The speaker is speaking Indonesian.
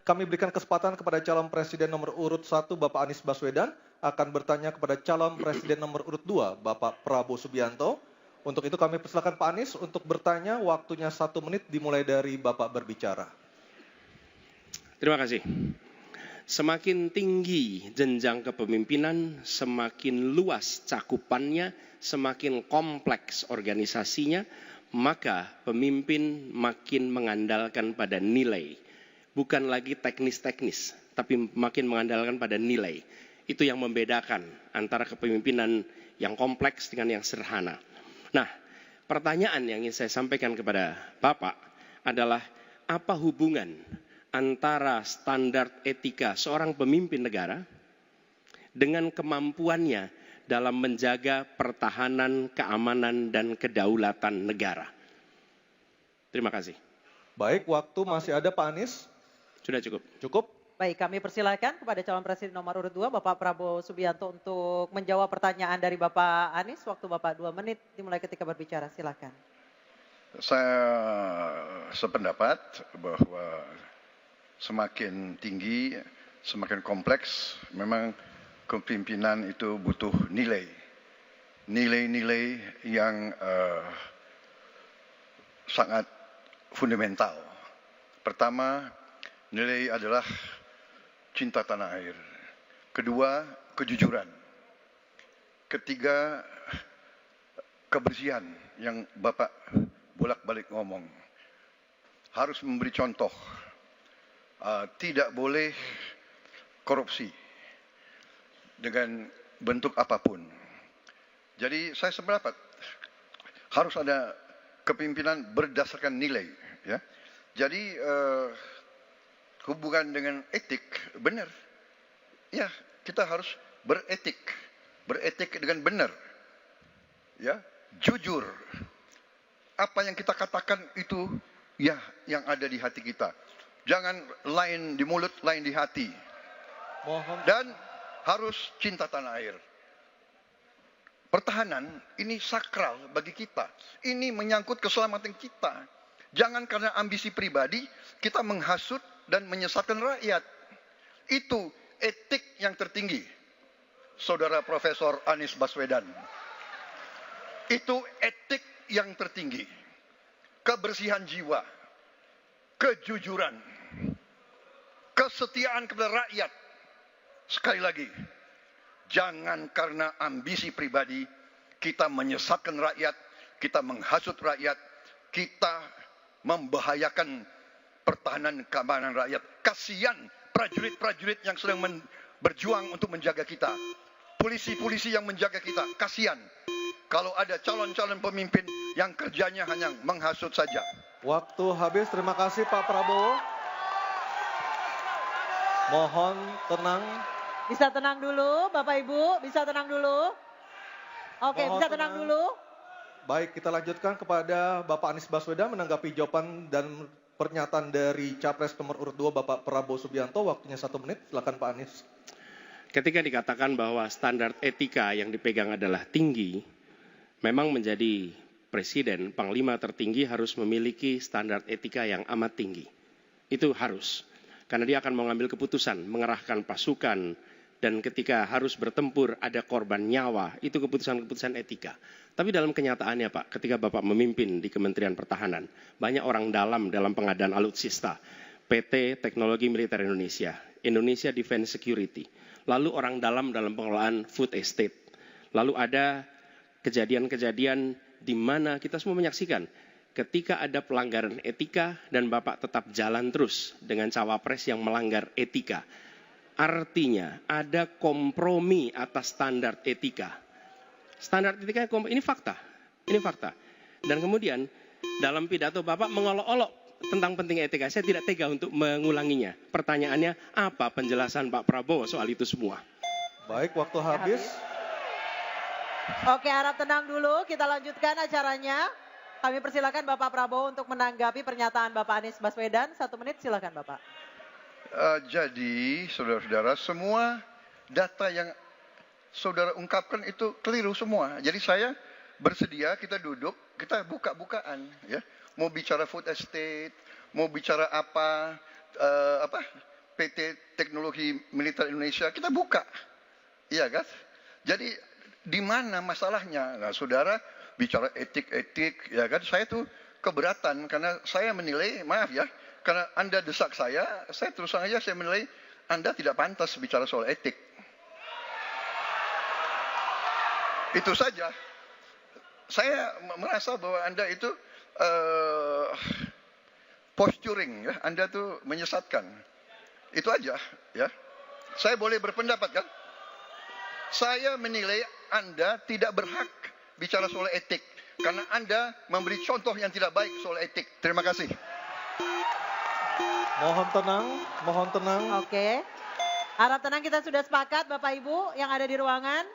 kami berikan kesempatan kepada calon presiden nomor urut 1 Bapak Anies Baswedan akan bertanya kepada calon presiden nomor urut 2 Bapak Prabowo Subianto. Untuk itu kami persilakan Pak Anies untuk bertanya, waktunya 1 menit dimulai dari Bapak berbicara. Terima kasih. Semakin tinggi jenjang kepemimpinan, semakin luas cakupannya, semakin kompleks organisasinya, maka pemimpin makin mengandalkan pada nilai. Bukan lagi teknis-teknis, tapi makin mengandalkan pada nilai. Itu yang membedakan antara kepemimpinan yang kompleks dengan yang sederhana. Nah, pertanyaan yang ingin saya sampaikan kepada Bapak adalah apa hubungan antara standar etika seorang pemimpin negara dengan kemampuannya dalam menjaga pertahanan, keamanan, dan kedaulatan negara. Terima kasih. Baik, waktu masih ada Pak Anies. Sudah cukup. Cukup. Baik, kami persilakan kepada calon presiden nomor urut 2 Bapak Prabowo Subianto untuk menjawab pertanyaan dari Bapak Anies. Waktu Bapak 2 menit dimulai ketika berbicara, silakan. Saya sependapat bahwa semakin tinggi, semakin kompleks, memang kepemimpinan itu butuh nilai. Nilai-nilai yang sangat fundamental. Pertama, nilai adalah cinta tanah air. Kedua, kejujuran. Ketiga, kebersihan yang Bapak bolak-balik ngomong. Harus memberi contoh. Tidak boleh korupsi dengan bentuk apapun. Jadi saya sependapat harus ada kepemimpinan berdasarkan nilai. Ya. Jadi hubungan dengan etik benar. Ya, kita harus beretik dengan benar. Ya, jujur. Apa yang kita katakan itu ya yang ada di hati kita. Jangan lain di mulut, lain di hati. Dan harus cinta tanah air. Pertahanan ini sakral bagi kita. Ini menyangkut keselamatan kita. Jangan karena ambisi pribadi kita menghasut dan menyesatkan rakyat. Itu etik yang tertinggi. Saudara Profesor Anies Baswedan. Itu etik yang tertinggi. Kebersihan jiwa. Kejujuran. Kesetiaan kepada rakyat. Sekali lagi, jangan karena ambisi pribadi kita menyesatkan rakyat, kita menghasut rakyat, kita membahayakan pertahanan keamanan rakyat. Kasihan prajurit-prajurit yang sedang berjuang untuk menjaga kita. Polisi-polisi yang menjaga kita. Kasihan kalau ada calon-calon pemimpin yang kerjanya hanya menghasut saja. Waktu habis, terima kasih Pak Prabowo. Mohon tenang. Bisa tenang dulu, Bapak Ibu, bisa tenang dulu. Oke, Mohon bisa tenang dulu. Baik, kita lanjutkan kepada Bapak Anies Baswedan menanggapi jawaban dan pernyataan dari Capres nomor urut 2 Bapak Prabowo Subianto. Waktunya 1 menit, silakan Pak Anies. Ketika dikatakan bahwa standar etika yang dipegang adalah tinggi, memang menjadi presiden, panglima tertinggi harus memiliki standar etika yang amat tinggi. Itu harus. Karena dia akan mengambil keputusan, mengerahkan pasukan, dan ketika harus bertempur ada korban nyawa, itu keputusan-keputusan etika. Tapi dalam kenyataannya Pak, ketika Bapak memimpin di Kementerian Pertahanan, banyak orang dalam pengadaan alutsista, PT Teknologi Militer Indonesia, Indonesia Defense Security, lalu orang dalam pengelolaan food estate, lalu ada kejadian-kejadian di mana kita semua menyaksikan ketika ada pelanggaran etika dan Bapak tetap jalan terus dengan cawapres yang melanggar etika. Artinya ada kompromi atas standar etika. Standar etika ini fakta. Ini fakta. Dan kemudian dalam pidato Bapak mengolok-olok tentang pentingnya etika. Saya tidak tega untuk mengulanginya. Pertanyaannya, apa penjelasan Pak Prabowo soal itu semua? Baik, waktu habis. Oke, harap tenang dulu. Kita lanjutkan acaranya. Kami persilakan Bapak Prabowo untuk menanggapi pernyataan Bapak Anies Baswedan. 1 menit, silakan Bapak. Jadi, saudara-saudara, semua data yang saudara ungkapkan itu keliru semua. Jadi saya bersedia kita duduk, kita buka-bukaan, ya. Mau bicara food estate, mau bicara apa, di militer Indonesia, kita buka. Iya kan? Jadi di mana masalahnya? Nah, saudara bicara etik-etik, ya kan? Saya tuh keberatan karena saya menilai, maaf ya, karena Anda desak saya terus terang aja saya menilai Anda tidak pantas bicara soal etik. Itu saja. Saya merasa bahwa Anda itu posturing, ya. Anda tuh menyesatkan. Itu aja, ya. Saya boleh berpendapat kan? Saya menilai Anda tidak berhak bicara soal etik karena Anda memberi contoh yang tidak baik soal etik. Terima kasih. Mohon tenang, mohon tenang. Oke. Harap tenang, kita sudah sepakat Bapak Ibu yang ada di ruangan.